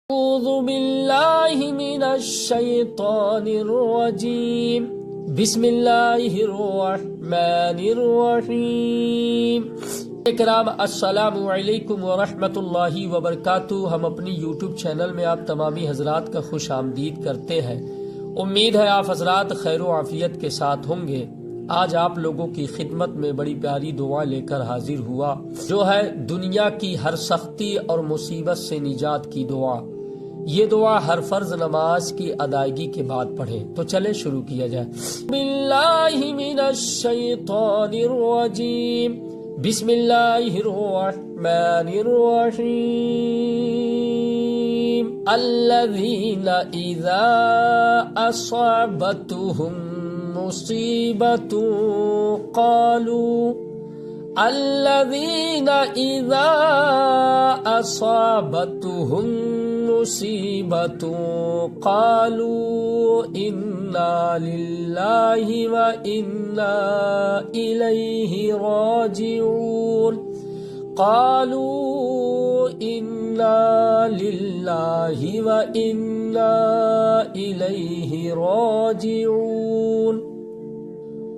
اعوذ باللہ من الشیطان الرجیم بسم اللہ الرحمن الرحیم۔ اکرام السلام علیکم ورحمۃ اللہ وبرکاتہ۔ ہم اپنی یوٹیوب چینل میں آپ تمامی حضرات کا خوش آمدید کرتے ہیں۔ امید ہے آپ حضرات خیر و عافیت کے ساتھ ہوں گے۔ آج آپ لوگوں کی خدمت میں بڑی پیاری دعا لے کر حاضر ہوا، جو ہے دنیا کی ہر سختی اور مصیبت سے نجات کی دعا۔ یہ دعا ہر فرض نماز کی ادائیگی کے بعد پڑھیں۔ تو چلے شروع کیا جائے۔ باللہ من الشیطان الرجیم بسم اللہ الرحمن الرحیم۔ الذین اذا اصابتهم مصیبت قالوا الذین اذا اصابتهم مصیبت قالوا انا للہ وانا الیہ راجعون قالوا انا للہ وانا الیہ راجعون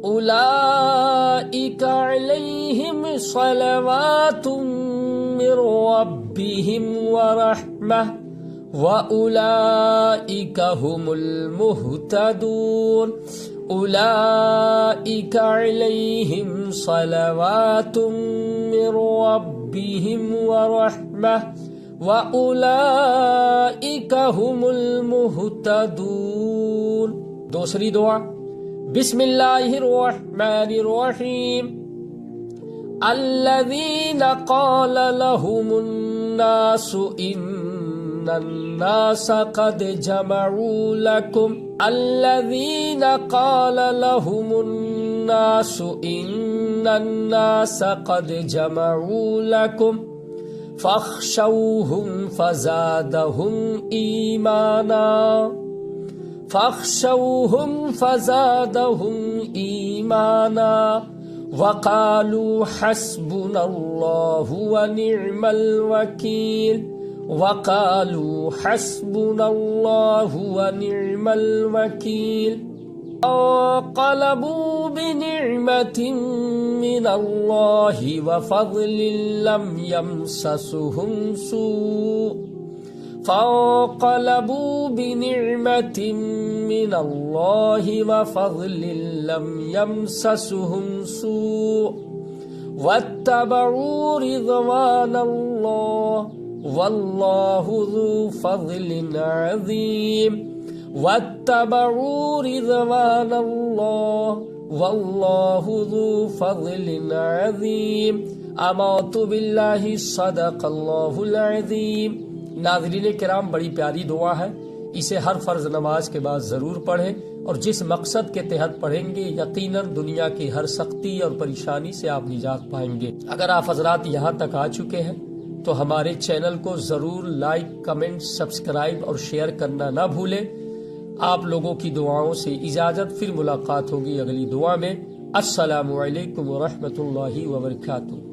اولئک علیہم صلوات من ربہم ورحمہ وَأُولَئِكَ هُمُ الْمُهْتَدُونَ أُولَئِكَ عَلَيْهِمْ صَلَوَاتٌ مِّن رَّبِّهِمْ وَرَحْمَةٌ وَأُولَئِكَ هُمُ الْمُهْتَدُونَ۔ دوسری دعا بسم اللہ الرحمن الرحیم۔ الذین قال لهم الناس الناس قد جمعوا لكم الذين قال لهم الناس إن الناس قد جمعوا لكم فاخشوهم فزادهم إيمانا وقالوا حسبنا الله ونعم الوكيل انقلبوا بنعمة من الله وفضل لم يمسسهم سوء فانقلبوا بنعمة من الله وفضل لم يمسسهم سوء واتبعوا رضوان الله واللہ ذو فضل عظیم واتبعوا رضوان اللہ واللہ ذو فضل عظیم۔ آمنت باللہ صدق اللہ العظیم۔ ناظرین کرام، بڑی پیاری دعا ہے، اسے ہر فرض نماز کے بعد ضرور پڑھیں، اور جس مقصد کے تحت پڑھیں گے یقیناً دنیا کی ہر سختی اور پریشانی سے آپ نجات پائیں گے۔ اگر آپ حضرات یہاں تک آ چکے ہیں تو ہمارے چینل کو ضرور لائک، کمنٹ، سبسکرائب اور شیئر کرنا نہ بھولیں۔ آپ لوگوں کی دعاؤں سے اجازت، پھر ملاقات ہوگی اگلی دعا میں۔ السلام علیکم ورحمۃ اللہ وبرکاتہ۔